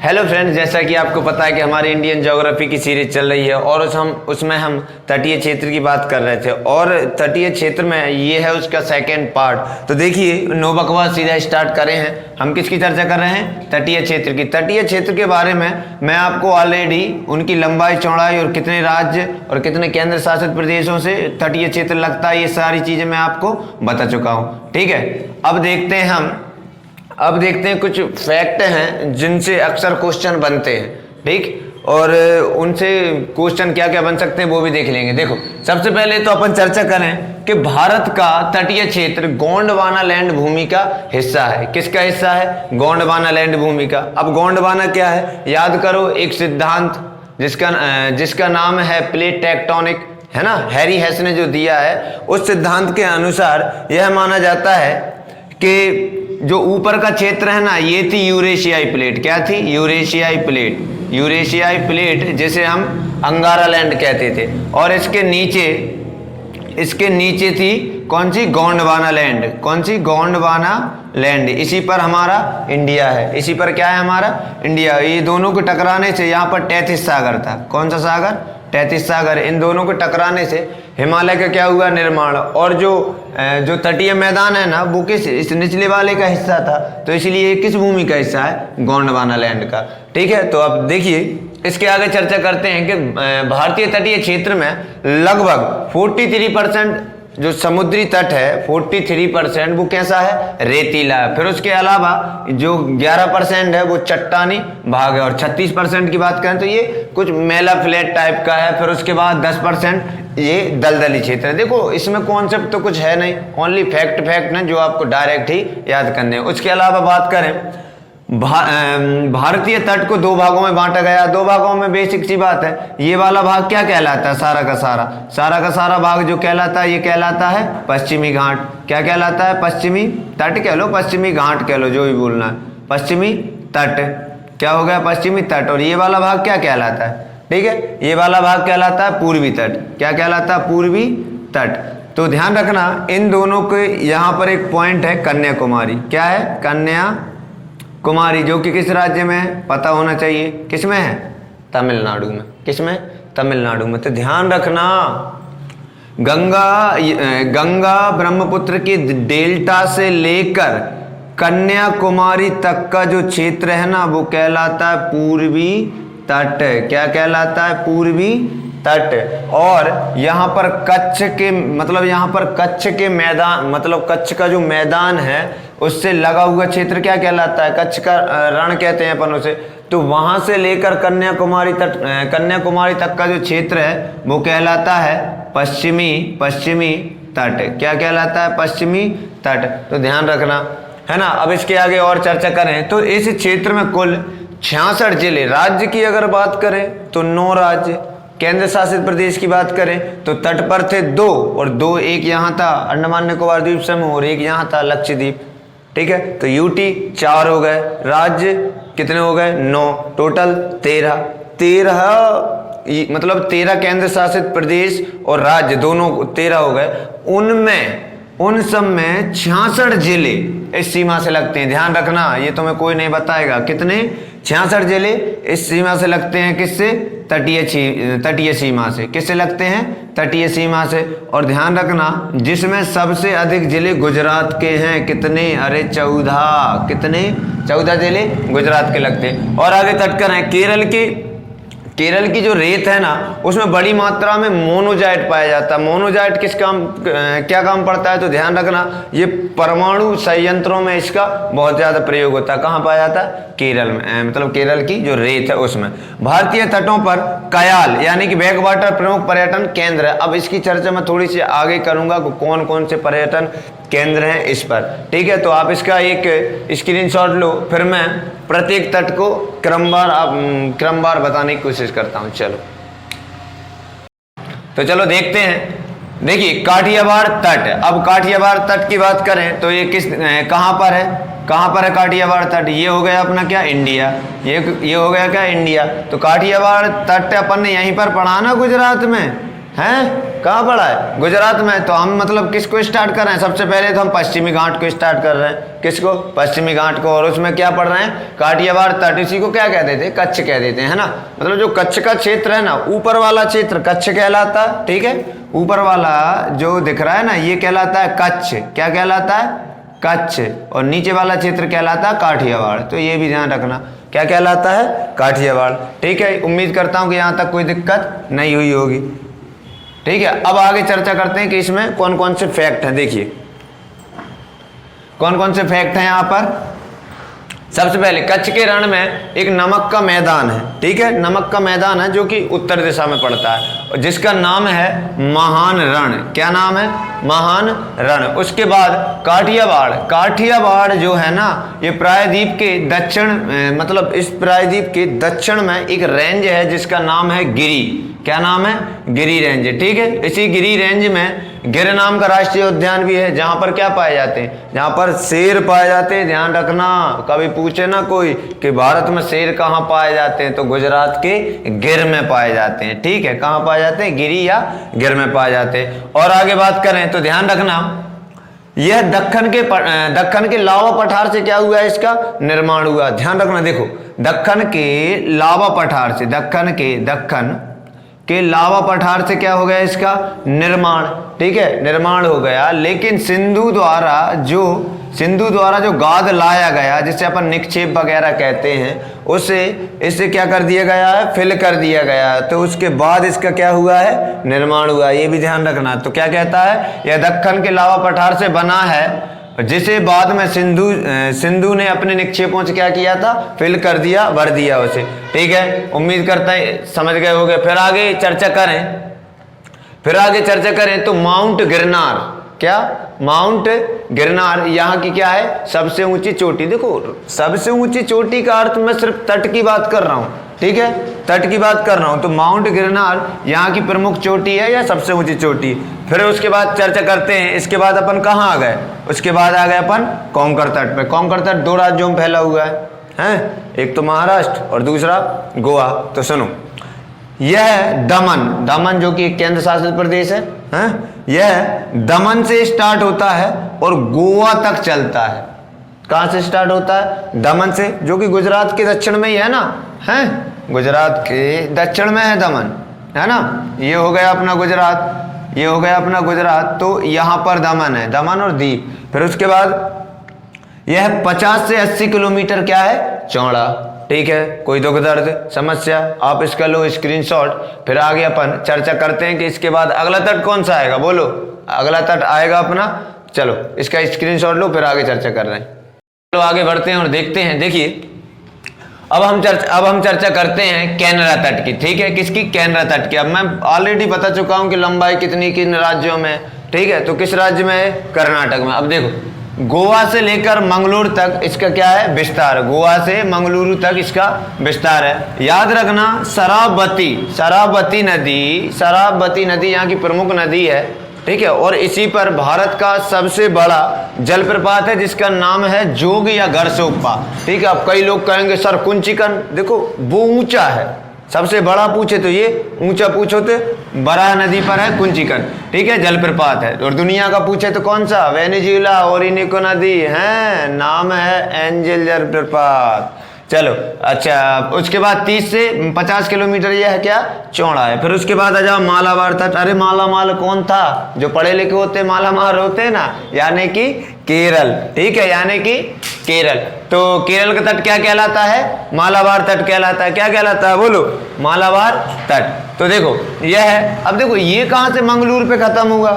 Hello friends, जैसा कि आपको पता है कि हमारी इंडियन ज्योग्राफी की सीरीज चल रही है और उसमें हम तटीय क्षेत्र की बात कर रहे थे और तटीय क्षेत्र में ये है उसका सेकंड पार्ट। तो देखिए, नो बकवास, सीधा स्टार्ट करें हैं। हम किसकी चर्चा कर रहे हैं? तटीय क्षेत्र की। तटीय क्षेत्र के बारे में मैं आपको ऑलरेडी उनकी लंबाई चौड़ाई और कितने राज्य और कितने केंद्र शासित प्रदेशों से तटीय क्षेत्र लगता है, ये सारी चीजें मैं आपको बता चुका हूँ। ठीक है, अब देखते हैं कुछ फैक्ट हैं जिनसे अक्सर क्वेश्चन बनते हैं। ठीक, और उनसे क्वेश्चन क्या क्या बन सकते हैं वो भी देख लेंगे। देखो, सबसे पहले तो अपन चर्चा करें कि भारत का तटीय क्षेत्र गोंडवाना लैंड भूमि का हिस्सा है। किसका हिस्सा है? गोंडवाना लैंड भूमि का। अब गोंडवाना क्या है? याद करो, एक सिद्धांत जिसका नाम है प्लेट टेक्टोनिक, है ना, हैरी हेस ने जो दिया है। उस सिद्धांत के अनुसार यह माना जाता है कि जो ऊपर का क्षेत्र है ना, ये थी यूरेशियाई प्लेट। क्या थी? यूरेशियाई प्लेट, जिसे हम अंगारा लैंड कहते थे। और इसके नीचे थी कौन सी? गोंडवाना लैंड। कौन सी? गोंडवाना लैंड। इसी पर हमारा इंडिया है। इसी पर क्या है? हमारा इंडिया। ये दोनों को टकराने से यहाँ पर तैतीस सागर था। कौन सा सागर? तैतीस सागर। इन दोनों को टकराने से हिमालय का क्या हुआ? निर्माण। और जो तटीय मैदान है ना, वो इस निचले वाले का हिस्सा था, तो इसलिए किस भूमि का हिस्सा है? गोंडवाना लैंड का। ठीक है, तो अब देखिए, इसके आगे चर्चा करते हैं कि भारतीय तटीय क्षेत्र में लगभग 43% जो समुद्री तट है, 43% वो कैसा है? रेतीला है। फिर उसके अलावा जो 11% है वो चट्टानी भाग है। और 36% की बात करें तो ये कुछ मेला फ्लैट टाइप का है। फिर उसके बाद 10% ये दलदली क्षेत्र है। देखो, इसमें कॉन्सेप्ट तो कुछ है नहीं, ओनली फैक्ट है जो आपको डायरेक्ट ही याद करने हैं। उसके अलावा बात करें, भारतीय तट को दो भागों में बांटा गया। दो भागों में बेसिक सी बात है। ये वाला भाग क्या कहलाता है? सारा का सारा भाग जो कहलाता है, ये कहलाता है पश्चिमी घाट। क्या कहलाता है? पश्चिमी तट कह लो, पश्चिमी घाट कह लो, जो भी बोलना है। पश्चिमी तट क्या हो गया? पश्चिमी तट। और ये वाला भाग क्या कहलाता है? ठीक है, ये वाला भाग कहलाता है पूर्वी तट। क्या कहलाता है? पूर्वी तट। तो ध्यान रखना, इन दोनों के यहाँ पर एक पॉइंट है, कन्याकुमारी। क्या है? कन्याकुमारी, जो कि किस राज्य में है? पता होना चाहिए। किस में है? तमिलनाडु में। किस में? तमिलनाडु में। तो ध्यान रखना, गंगा ब्रह्मपुत्र के डेल्टा से लेकर कन्याकुमारी तक का जो क्षेत्र है ना, वो कहलाता है पूर्वी तट। क्या कहलाता है? पूर्वी तट। और यहाँ पर कच्छ के मैदान, मतलब कच्छ का जो मैदान है उससे लगा हुआ क्षेत्र क्या कहलाता है? कच्छ का रण कहते हैं अपन उसे। तो वहां से लेकर कन्याकुमारी तक का जो क्षेत्र है वो कहलाता है पश्चिमी तट। क्या कहलाता है? पश्चिमी तट। तो ध्यान रखना, है ना। अब इसके आगे और चर्चा करें तो इस क्षेत्र में कुल 66 जिले। राज्य की अगर बात करें तो 9 राज्य। केंद्र शासित प्रदेश की बात करें तो तट पर थे 2 और 2, एक यहाँ था अंडमान निकोबार द्वीप समूह और एक यहाँ था लक्षद्वीप। ठीक है, तो यूटी 4 हो गए। राज्य कितने हो गए? 9। टोटल 13 मतलब 13 केंद्र शासित प्रदेश और राज्य दोनों 13 हो गए। उन सब में 66 जिले इस सीमा से लगते हैं। ध्यान रखना, ये तुम्हें कोई नहीं बताएगा। कितने? 66 जिले इस सीमा से लगते हैं। किससे? तटीय सीमा से। किससे लगते हैं? तटीय सीमा से। और ध्यान रखना, जिसमें सबसे अधिक जिले गुजरात के हैं। कितने? अरे 14। कितने? 14 जिले गुजरात के लगते हैं। और आगे तट कर हैं केरल की जो रेत है ना, उसमें बड़ी मात्रा में मोनोजाइट पाया जाता है। मोनोजाइट क्या काम पड़ता है? तो ध्यान रखना, ये परमाणु संयंत्रों में इसका बहुत ज्यादा प्रयोग होता है। कहाँ पाया जाता है? केरल में, मतलब केरल की जो रेत है उसमें। भारतीय तटों पर कयाल यानी कि बैक वाटर प्रमुख पर्यटन केंद्र है। अब इसकी चर्चा मैं थोड़ी सी आगे करूंगा, कौन कौन से पर्यटन केंद्र हैं इस पर। ठीक है, तो आप इसका एक स्क्रीनशॉट लो, फिर मैं प्रत्येक तट को क्रमवार बताने की कोशिश करता हूं। चलो देखते हैं। देखिए, काठियावाड़ तट। अब काठियावाड़ तट की बात करें तो ये कहां पर है? काठियावाड़ तट? ये हो गया अपना क्या? इंडिया। ये हो गया क्या? इंडिया। तो काठियावाड़ तट अपन ने यहीं पर पढ़ा ना, गुजरात में। हैं, कहाँ पड़ा है? गुजरात में। तो हम मतलब किसको स्टार्ट कर रहे हैं? सबसे पहले तो हम पश्चिमी घाट को स्टार्ट कर रहे हैं। किसको? पश्चिमी घाट को। और उसमें क्या पढ़ रहे हैं? काठियावाड़ तट। इसी को क्या कह देते हैं? कच्छ कह देते हैं, है ना। मतलब जो कच्छ का क्षेत्र है ना, ऊपर वाला क्षेत्र कच्छ कहलाता है, ठीक है। ऊपर वाला जो दिख रहा है ना, ये कहलाता है कच्छ। क्या कहलाता है? कच्छ। और नीचे वाला क्षेत्र कहलाता है काठियावाड़। तो ये भी ध्यान रखना, क्या कहलाता है? काठियावाड़। ठीक है, उम्मीद करता हूं कि यहां तक कोई दिक्कत नहीं हुई होगी। ठीक है, अब आगे चर्चा करते हैं कि इसमें कौन कौन से फैक्ट हैं। देखिए कौन कौन से फैक्ट हैं यहां पर। सबसे पहले कच्छ के रण में एक नमक का मैदान है, ठीक है। नमक का मैदान है जो कि उत्तर दिशा में पड़ता है, और जिसका नाम है महान रण। क्या नाम है? महान रण। उसके बाद काठियावाड़। काठियावाड़ जो है ना, ये प्रायद्वीप के दक्षिण मतलब इस प्रायद्वीप के दक्षिण में एक रेंज है जिसका नाम है गिरी। क्या नाम है? गिरी रेंज, ठीक है। इसी गिरी रेंज में गिर नाम का राष्ट्रीय उद्यान भी है, जहां पर क्या पाए जाते हैं? जहां पर शेर पाए जाते हैं। ध्यान रखना, कभी पूछे ना कोई कि भारत में शेर कहाँ पाए जाते हैं, तो गुजरात के गिर में पाए जाते हैं, ठीक है। कहाँ पाए जाते हैं? गिरी या गिर में पाए जाते हैं। और आगे बात करें तो ध्यान रखना, यह दक्कन के लावा पठार से क्या हुआ है? इसका निर्माण हुआ। ध्यान रखना, देखो दक्कन के लावा पठार से, दक्कन के लावा पठार से क्या हो गया? इसका निर्माण, ठीक है, निर्माण हो गया। लेकिन सिंधु द्वारा जो गाद लाया गया, जिसे अपन निक्षेप वगैरह कहते हैं, इससे क्या कर दिया गया है? फिल कर दिया गया है। तो उसके बाद इसका क्या हुआ है? निर्माण हुआ। ये भी ध्यान रखना। तो क्या कहता है? यह दक्कन के लावा पठार से बना है, जिसे बाद में सिंधु ने अपने निक्षेपों से क्या किया था? फिल कर दिया, भर दिया उसे, ठीक है। उम्मीद करता है समझ गए होंगे। फिर आगे चर्चा करें तो माउंट गिरनार। क्या? माउंट गिरनार यहाँ की क्या है? सबसे ऊंची चोटी। देखो सबसे ऊंची चोटी का अर्थ मैं सिर्फ तट की बात कर रहा हूँ, ठीक है, तट की बात कर रहा हूँ। तो माउंट गिरनार यहाँ की प्रमुख चोटी है या सबसे ऊंची चोटी। फिर उसके बाद चर्चा करते हैं, इसके बाद अपन कहाँ आ गए? उसके बाद आ गए अपन कोंकण तट पे। कोंकण तट 2 राज्यों में फैला हुआ है, एक तो महाराष्ट्र और दूसरा गोवा। तो सुनो, यह दमन जो कि एक केंद्र शासित प्रदेश है, यह दमन से स्टार्ट होता है और गोवा तक चलता है। कहां से स्टार्ट होता है? दमन से, जो कि गुजरात के दक्षिण में ही है ना, है गुजरात के दक्षिण में है दमन, है ना। ये हो गया अपना गुजरात, तो यहां पर दमन है, दमन और दीव। फिर उसके बाद यह 50 से 80 किलोमीटर क्या है? चौड़ा, ठीक है। कोई दुख दर्द समस्या आप इसका लो स्क्रीनशॉट। फिर आगे अपन चर्चा करते हैं कि इसके बाद अगला तट कौन सा आएगा। बोलो, अगला तट आएगा अपना, चलो इसका स्क्रीनशॉट लो, फिर आगे चर्चा कर रहे हैं। चलो आगे बढ़ते हैं और देखते हैं। देखिए अब हम चर्चा करते हैं कैनरा तट की, ठीक है। किसकी? कैनरा तट की। अब मैं ऑलरेडी बता चुका हूं कि लंबाई कितनी किन राज्यों में, ठीक है। तो किस राज्य में है? कर्नाटक में। अब देखो गोवा से लेकर मंगलूर तक इसका क्या है? विस्तार। गोवा से मंगलुरु तक इसका विस्तार है। याद रखना, शरावती नदी यहाँ की प्रमुख नदी है, ठीक है। और इसी पर भारत का सबसे बड़ा जलप्रपात है जिसका नाम है जोग या गरसोप्पा, ठीक है। अब कई लोग कहेंगे सर कुंचिकन, देखो वो ऊंचा है, सबसे बड़ा पूछे तो ये, ऊंचा पूछो तो बराह नदी पर है कुंचिकन, ठीक है, जलप्रपात है। और दुनिया का पूछे तो कौन सा? वेनेजुएला ओरिनिको नदी है, नाम है एंजल जलप्रपात। चलो अच्छा, उसके बाद 30 से 50 किलोमीटर यह है क्या? चौड़ा है। फिर उसके बाद आ जाओ मालाबार तट। अरे मालामाल कौन था? जो पढ़े लिखे होते मालामाल होते हैं ना, यानी कि केरल, ठीक है, यानी कि केरल। तो केरल का तट क्या कहलाता है? मालाबार तट कहलाता है। क्या कहलाता है? बोलो, मालाबार तट। तो देखो यह है। अब देखो ये कहां से मंगलूर पे खत्म हुआ,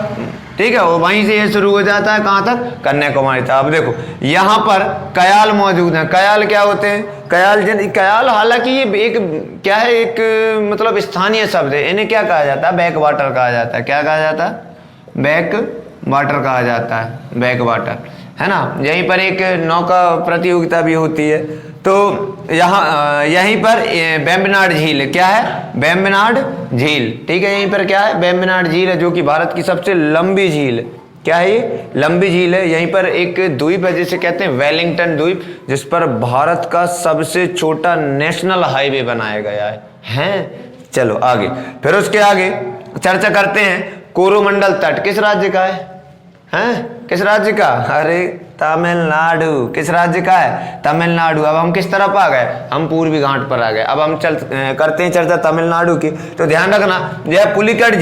ठीक है, वो वहीं से ये शुरू हो जाता है, कहां तक? कन्याकुमारी तक। अब देखो यहां पर कयाल मौजूद है। कयाल क्या होते हैं? कयाल हालांकि ये एक क्या है, एक मतलब स्थानीय शब्द है। इन्हें क्या कहा जाता है? बैक वाटर कहा जाता है। क्या कहा जाता है? बैक वाटर कहा जाता है, बैक वाटर, है ना। यहीं पर एक नौका प्रतियोगिता भी होती है। तो यहीं पर वेम्बनाड झील है। क्या है? वेम्बनाड झील, ठीक है। यहीं पर क्या है? वेम्बनाड झील है, जो कि भारत की सबसे लंबी झील। क्या है ये? लंबी झील है। यहीं पर एक द्वीप है जिसे कहते हैं वेलिंगटन द्वीप, जिस पर भारत का सबसे छोटा नेशनल हाईवे बनाया गया है। चलो आगे। फिर उसके आगे चर्चा करते हैं कोरोमंडल तट किस राज्य का है? हैं किस राज्य का? अरे तमिलनाडु। किस राज्य का है? तमिलनाडु। अब हम किस तरफ आ गए? हम पूर्वी घाट पर आ गए। अब हम करते हैं चर्चा तमिलनाडु की। तो ध्यान रखना, यह पुलिकट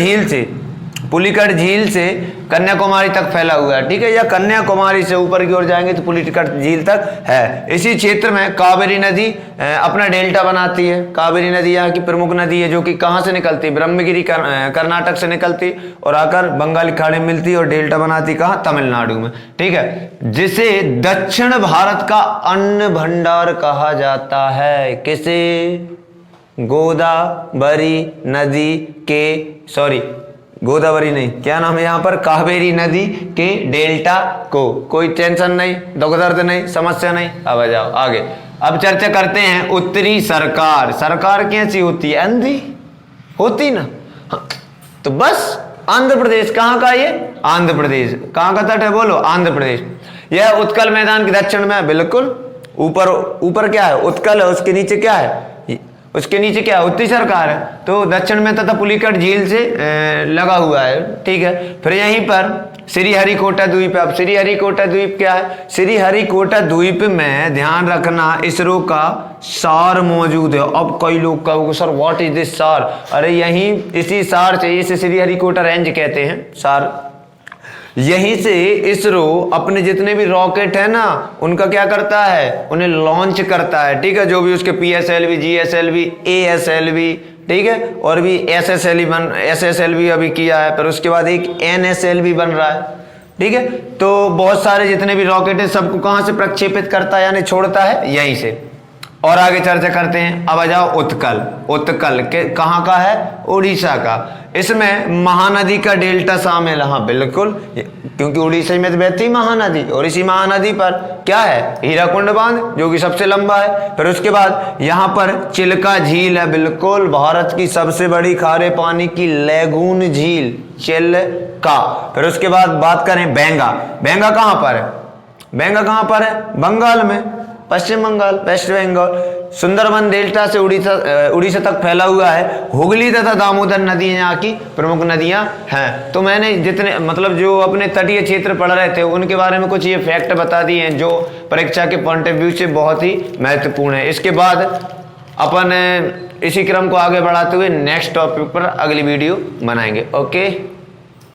झील से कन्याकुमारी तक फैला हुआ है, ठीक है, या कन्याकुमारी से ऊपर की ओर जाएंगे तो पुलिकट झील तक है। इसी क्षेत्र में कावेरी नदी अपना डेल्टा बनाती है। कावेरी नदी यहाँ की प्रमुख नदी है, जो कि कहाँ से निकलती है? ब्रह्मगिरी कर्नाटक से निकलती और आकर बंगाल की खाड़ी में मिलती है और डेल्टा बनाती कहाँ? तमिलनाडु में, ठीक है, जिसे दक्षिण भारत का अन्न भंडार कहा जाता है। किसे? गोदावरी नदी के, सॉरी गोदावरी नहीं, क्या नाम है यहाँ पर? कावेरी नदी के डेल्टा को। कोई टेंशन नहीं, दुख दर्द नहीं, समस्या नहीं। अब आ जाओ आगे। अब चर्चा करते हैं उत्तरी सरकार। सरकार कैसी होती है? अंधी होती ना। हाँ, तो बस आंध्र प्रदेश कहाँ का? ये आंध्र प्रदेश। कहाँ का तट है? बोलो। आंध्र प्रदेश। यह उत्कल मैदान के दक्षिण में है, बिल्कुल ऊपर क्या है? उत्कल है, उसके नीचे क्या है? उसके नीचे क्या है? उत्तरी सरकार है। तो दक्षिण में तथा पुलिकट झील से लगा हुआ है, ठीक है। फिर यहीं पर श्रीहरिकोटा द्वीप है। अब श्रीहरिकोटा द्वीप क्या है? श्रीहरिकोटा द्वीप में ध्यान रखना इसरो का सार मौजूद है। अब कई लोग कहोगे सर व्हाट इज दिस सार? अरे यहीं इसी सार से, इसे श्रीहरिकोटा रेंज कहते हैं, सार। यहीं से इसरो अपने जितने भी रॉकेट है ना, उनका क्या करता है? उन्हें लॉन्च करता है, ठीक है। जो भी उसके PSLV, GSLV, ASLV, ठीक है, और भी SSLV अभी किया है, पर उसके बाद एक NSLV बन रहा है, ठीक है। तो बहुत सारे जितने भी रॉकेट है सबको कहां से प्रक्षेपित करता है, यानी छोड़ता है? यहीं से। और आगे चर्चा करते हैं। अब आ जाओ उत्कल के कहाँ का है? उड़ीसा का। इसमें महानदी का डेल्टा शामिल है। हाँ बिल्कुल, क्योंकि उड़ीसा में तो बहती महानदी, और इसी महानदी पर क्या है? हीराकुंड बांध, जो कि सबसे लंबा है। फिर उसके बाद यहाँ पर चिल्का झील है, बिल्कुल भारत की सबसे बड़ी खारे पानी की लैगून झील चिल्का। फिर उसके बाद बात करें बेंगा कहाँ पर है? बेंगा कहाँ पर है? बंगाल में, पश्चिम बंगाल, वेस्ट बंगाल। सुंदरबन डेल्टा से उड़ीसा तक फैला हुआ है। हुगली तथा दामोदर नदी यहाँ की प्रमुख नदियां हैं। तो मैंने जितने मतलब जो अपने तटीय क्षेत्र पढ़ रहे थे उनके बारे में कुछ ये फैक्ट बता दिए हैं, जो परीक्षा के पॉइंट ऑफ व्यू से बहुत ही महत्वपूर्ण है। इसके बाद अपन इसी क्रम को आगे बढ़ाते हुए नेक्स्ट टॉपिक पर अगली वीडियो बनाएंगे। ओके।